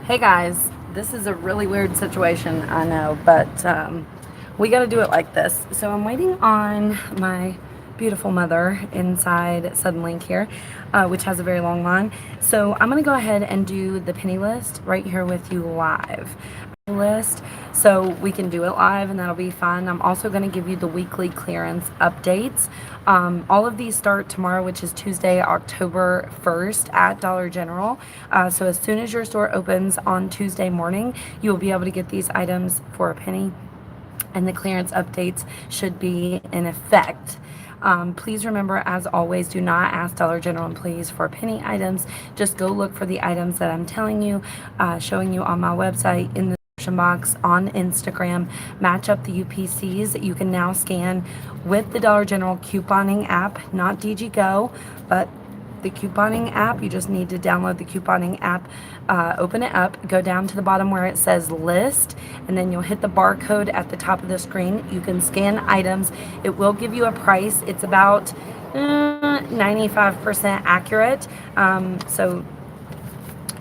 Hey guys, this is a really weird situation, I know, but we got to do it like this. So I'm waiting on my beautiful mother inside Suddenlink here, which has a very long line. So I'm going to go ahead and do the penny list right here with you live. List so we can do it live and that'll be fun. I'm also going to give you the weekly clearance updates. All of these start tomorrow, which is Tuesday, October 1st at Dollar General. So as soon as your store opens on Tuesday morning, you'll be able to get these items for a penny, and the clearance updates should be in effect. Please remember, as always, do not ask Dollar General employees for penny items. Just go look for the items that I'm telling you, showing you on my website, in the box, on Instagram. Match up the UPCs that you can now scan with the Dollar General couponing app, not DG Go, but the couponing app. You just need to download the couponing app, open it up, go down to the bottom where it says list, and then you'll hit the barcode at the top of the screen. You can scan items. It will give you a price. It's about 95% accurate. So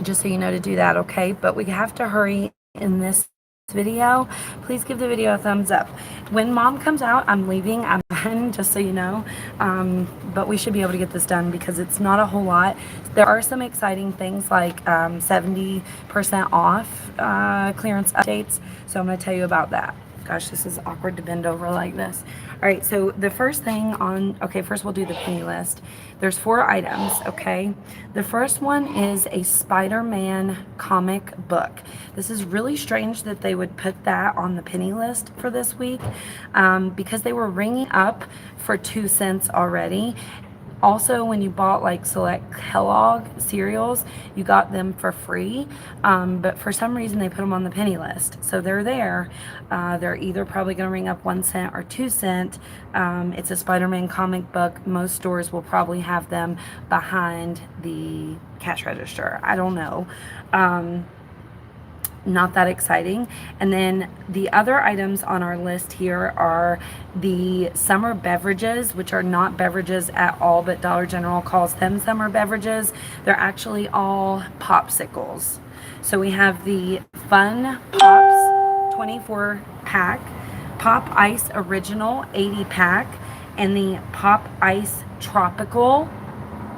just so you know to do that, okay? But we have to hurry in this video. Please give the video a thumbs up. When mom comes out, I'm leaving. I'm done, just so you know. But we should be able to get this done because it's not a whole lot. There are some exciting things like 70% off clearance updates. So I'm going to tell you about that. Gosh, this is awkward to bend over like this. All right, so the first thing on, okay, first we'll do the penny list. There's 4 items, okay? The first one is a Spider-Man comic book. This is really strange that they would put that on the penny list for this week, because they were ringing up for 2 cents already. Also, when you bought like select Kellogg cereals, you got them for free, but for some reason they put them on the penny list. So they're there. They're either probably going to ring up 1 cent or 2 cent. It's a Spider-Man comic book. Most stores will probably have them behind the cash register. I don't know. Not that exciting. And then the other items on our list here are the summer beverages, which are not beverages at all, but Dollar General calls them summer beverages. They're actually all popsicles. So we have the Fun Pops 24 pack, Pop Ice Original 80 pack, and the Pop Ice Tropical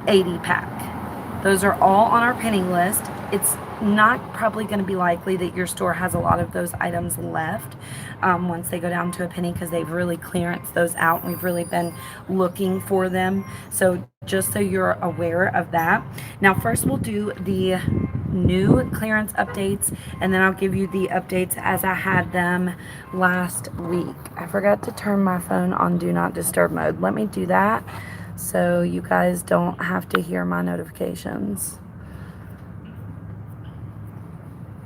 80 pack. Those are all on our penny list. It's not probably going to be likely that your store has a lot of those items left once they go down to a penny, because they've really clearanced those out and we've really been looking for them. So just so you're aware of that. Now first we'll do the new clearance updates, and then I'll give you the updates as I had them last week. I forgot to turn my phone on do not disturb mode. Let me do that so you guys don't have to hear my notifications.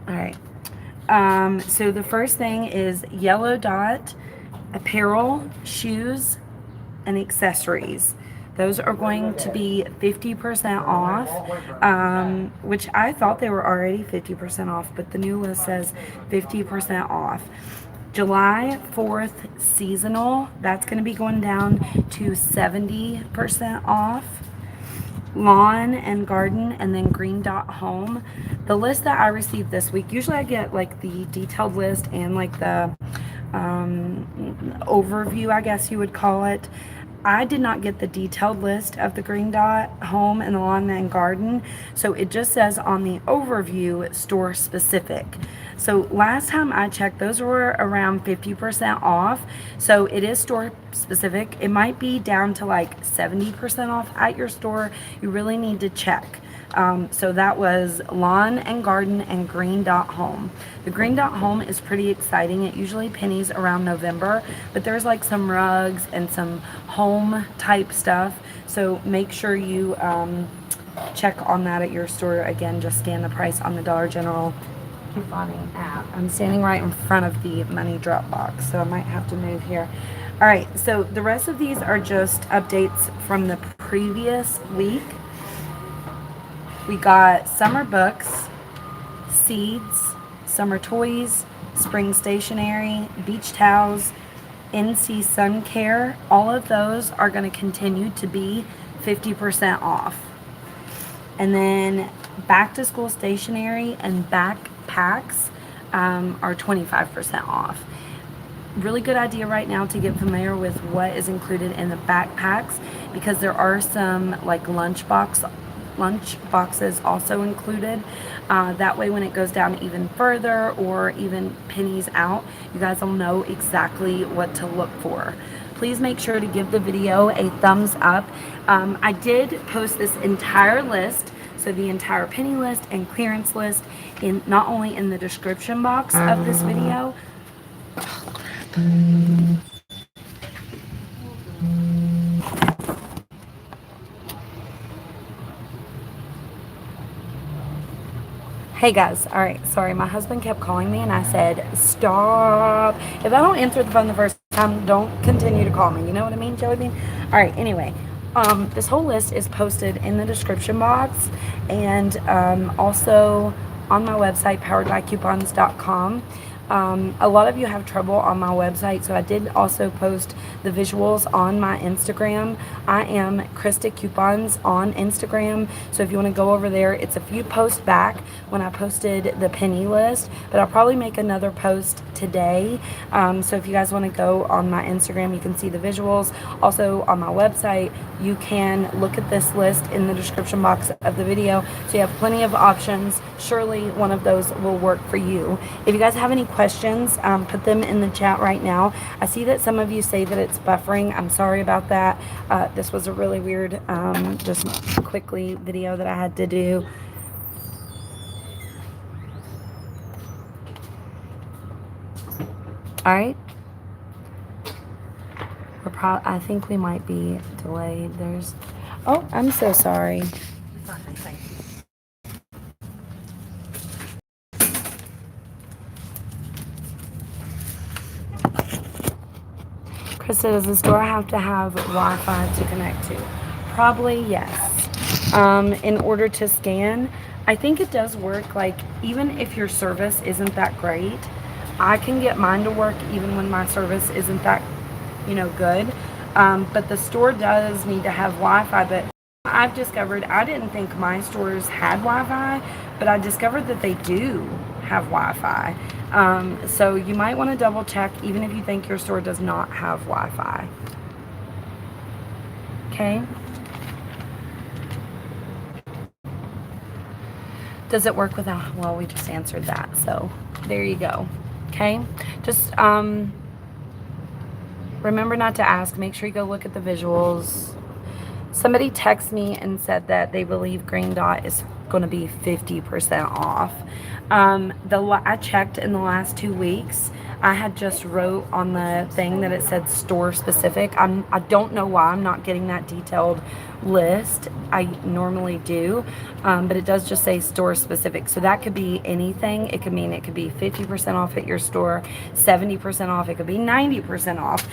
All right, so the first thing is Yellow Dot apparel, shoes, and accessories. Those are going to be 50% off, which I thought they were already 50% off, but the new list says 50% off. July 4th seasonal, that's going to be going down to 70% off. Lawn and garden, and then Green Dot Home. The list that I received this week, usually I get like the detailed list and like the overview, I guess you would call it. I did not get the detailed list of the Green Dot Home and the Lawn and Garden, so it just says on the overview store specific. So last time I checked, those were around 50% off, so it is store specific. It might be down to like 70% off at your store. You really need to check. So that was Lawn and Garden and Green Dot Home. The Green Dot Home is pretty exciting. It usually pennies around November, but there's like some rugs and some home type stuff. So make sure you check on that at your store. Again, just scan the price on the Dollar General couponing app. I'm standing right in front of the money drop box, so I might have to move here. All right, so the rest of these are just updates from the previous week. We got summer books, seeds, summer toys, spring stationery, beach towels, NC Sun Care. All of those are going to continue to be 50% off. And then back to school stationery and back packs are 25% off. Really good idea right now to get familiar with what is included in the backpacks, because there are some like lunch boxes also included. That way when it goes down even further, or even pennies out, you guys will know exactly what to look for. Please make sure to give the video a thumbs up. I did post this entire list, so the entire penny list and clearance list, in not only in the description box of this video. Hey guys, all right, sorry, my husband kept calling me and I said, stop. If I don't answer the phone the first time, don't continue to call me. You know what I mean, Joey Bean? All right, anyway, this whole list is posted in the description box, and also on my website, poweredbycoupons.com. A lot of you have trouble on my website, so I did also post the visuals on my Instagram. I am Krista Coupons on Instagram, so if you want to go over there, it's a few posts back when I posted the penny list, but I'll probably make another post today. So if you guys want to go on my Instagram, you can see the visuals. Also on my website, you can look at this list in the description box of the video, so you have plenty of options. Surely one of those will work for you. If you guys have any questions, put them in the chat right now. I see that some of you say that it's buffering. I'm sorry about that. This was a really weird, just quickly video that I had to do. All right. I think we might be delayed. Oh, I'm so sorry. Krista, does the store have to have Wi-Fi to connect to? Probably yes. In order to scan, I think it does work. Like, even if your service isn't that great, I can get mine to work even when my service isn't that, good. But the store does need to have Wi-Fi. But I've discovered, I didn't think my stores had Wi-Fi, but I discovered that they do have Wi-Fi. So you might want to double check even if you think your store does not have Wi-Fi. Okay. Does it work without? Well, we just answered that. So there you go. Okay. Just remember not to ask. Make sure you go look at the visuals. Somebody texted me and said that they believe Green Dot is going to be 50% off. I checked in the last 2 weeks. I had just wrote on the thing that it said store specific. I don't know why I'm not getting that detailed list. I normally do, but it does just say store specific. So that could be anything. It could mean it could be 50% off at your store, 70% off. It could be 90% off.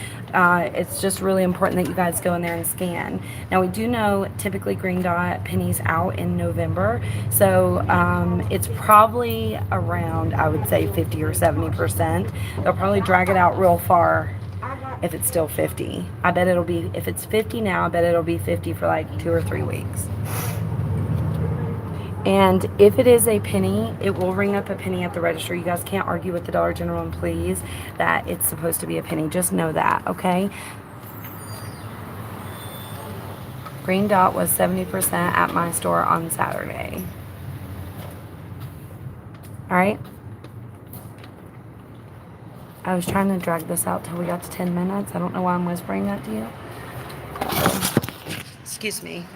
It's just really important that you guys go in there and scan. Now we do know typically Green Dot pennies out in November, so it's probably around, I would say, 50 or 70%. They'll probably drag it out real far if it's still 50. I bet it'll be, if it's 50 now, I bet it'll be 50 for like 2 or 3 weeks. And if it is a penny, it will ring up a penny at the register. You guys can't argue with the Dollar General employees that it's supposed to be a penny. Just know that, okay? Green Dot was 70% at my store on Saturday. All right? I was trying to drag this out till we got to 10 minutes. I don't know why I'm whispering that to you. Excuse me.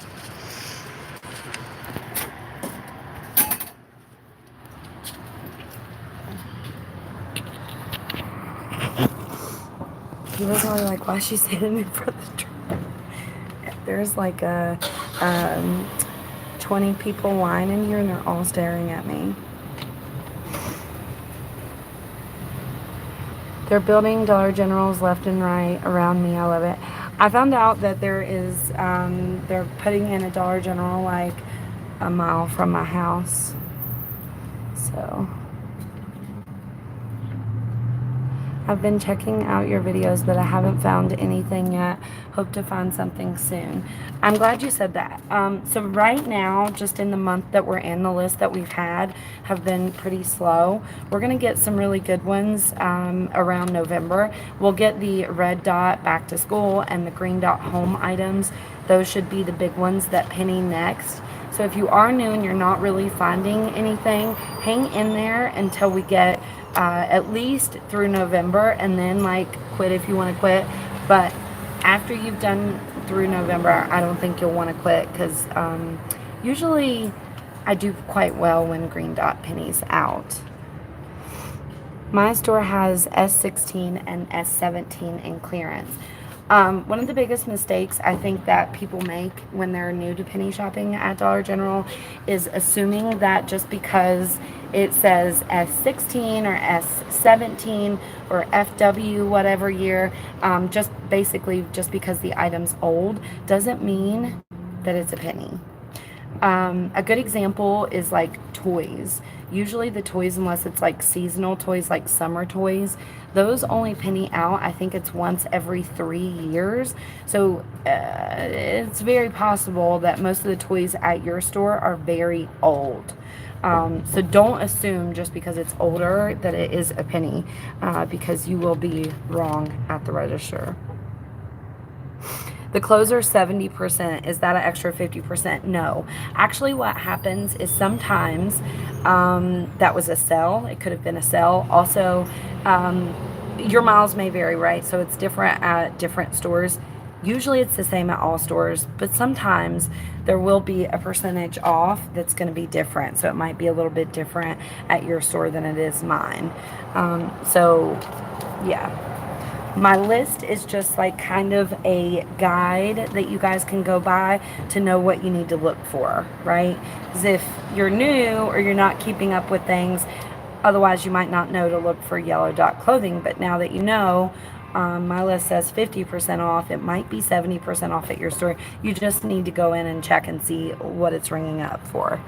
He was probably like, why is she standing in front of the truck? There's like 20 people lining here and they're all staring at me. They're building Dollar Generals left and right around me. I love it. I found out that there is, they're putting in a Dollar General like a mile from my house. So I've been checking out your videos, but I haven't found anything yet. Hope to find something soon. I'm glad you said that. So right now, just in the month that we're in, the list that we've had have been pretty slow. We're going to get some really good ones around November. We'll get the red dot back to school and the green dot home items. Those should be the big ones that penny next. So if you are new and you're not really finding anything, hang in there until we get at least through November, and then like quit if you want to quit. But after you've done through November, I don't think you'll want to quit, because usually I do quite well when green dot pennies out. My store has S16 and S17 in clearance. One of the biggest mistakes I think that people make when they're new to penny shopping at Dollar General is assuming that just because it says S16 or S17 or FW whatever year, just because the item's old doesn't mean that it's a penny. A good example is like toys. Usually the toys, unless it's like seasonal toys, like summer toys, those only penny out, I think it's once every 3 years. So it's very possible that most of the toys at your store are very old. So don't assume just because it's older that it is a penny, because you will be wrong at the register. The closer 70%, is that an extra 50%? No. Actually, what happens is sometimes that was a sale. It could have been a sale. Also, your miles may vary, right? So it's different at different stores. Usually it's the same at all stores, but sometimes there will be a percentage off that's going to be different. So it might be a little bit different at your store than it is mine. So, yeah. My list is just like kind of a guide that you guys can go by to know what you need to look for, right? Because if you're new or you're not keeping up with things, otherwise you might not know to look for yellow dot clothing. But now that you know, my list says 50% off. It might be 70% off at your store. You just need to go in and check and see what it's ringing up for,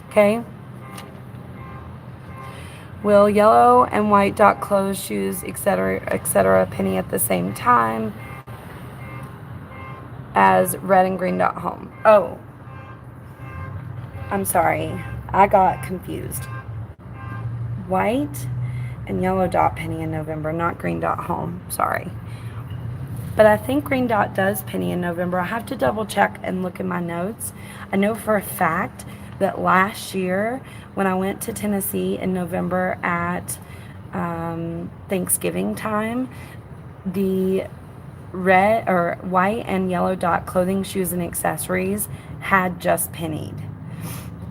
okay? Will yellow and white dot clothes, shoes, etc. penny at the same time as red and green dot home? Oh, I'm sorry. I got confused. White and yellow dot penny in November, not green dot home. Sorry. But I think green dot does penny in November. I have to double check and look in my notes. I know for a fact that last year when I went to Tennessee in November at Thanksgiving time, the red or white and yellow dot clothing, shoes, and accessories had just pennied.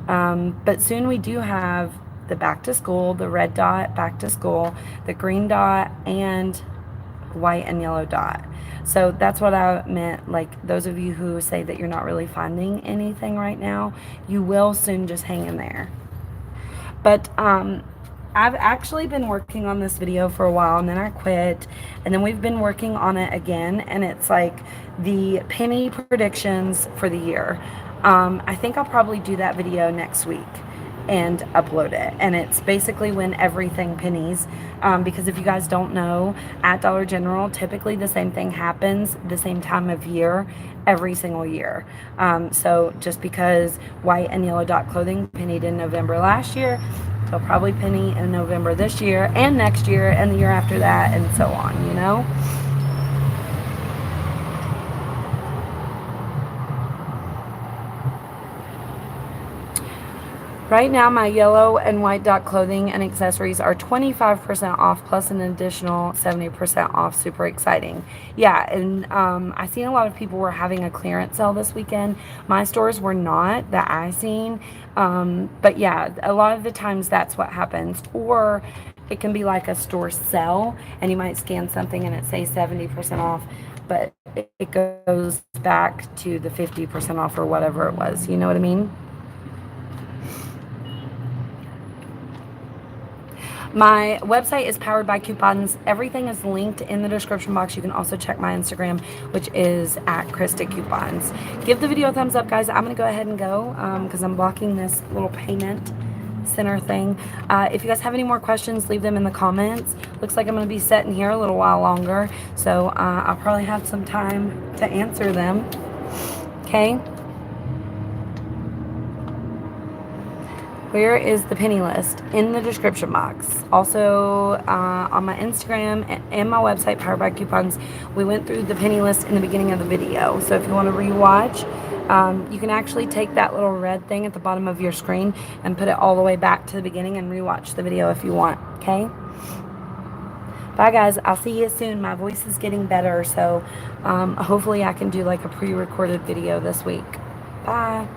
But soon we do have the back to school, the red dot back to school, the green dot, and white and yellow dot. So that's what I meant, like those of you who say that you're not really finding anything right now, you will soon. Just hang in there. But I've actually been working on this video for a while, and then I quit, and then we've been working on it again, and it's like the penny predictions for the year. I think I'll probably do that video next week and upload it, and it's basically when everything pennies, because if you guys don't know, at Dollar General typically the same thing happens the same time of year every single year. So just because white and yellow dot clothing pennied in November last year, they'll probably penny in November this year and next year and the year after that, and so on, you know. Right now, my yellow and white dot clothing and accessories are 25% off plus an additional 70% off. Super exciting. Yeah, and I seen a lot of people were having a clearance sale this weekend. My stores were not, that I seen. But yeah, a lot of the times that's what happens. Or it can be like a store sale, and you might scan something and it says 70% off, but it goes back to the 50% off or whatever it was. You know what I mean? My website is powered by coupons. Everything is linked in the description box. You can also check my Instagram, which is at Krista Coupons. Give the video a thumbs up, guys. I'm going to go ahead and go because I'm blocking this little payment center thing. If you guys have any more questions, leave them in the comments. Looks like I'm going to be sitting here a little while longer, so I'll probably have some time to answer them. Okay. Where is the penny list? In the description box. Also, on my Instagram and my website, Powered by Coupons, we went through the penny list in the beginning of the video. So if you want to rewatch, you can actually take that little red thing at the bottom of your screen and put it all the way back to the beginning and rewatch the video if you want, okay? Bye, guys. I'll see you soon. My voice is getting better, so hopefully I can do like a pre-recorded video this week. Bye.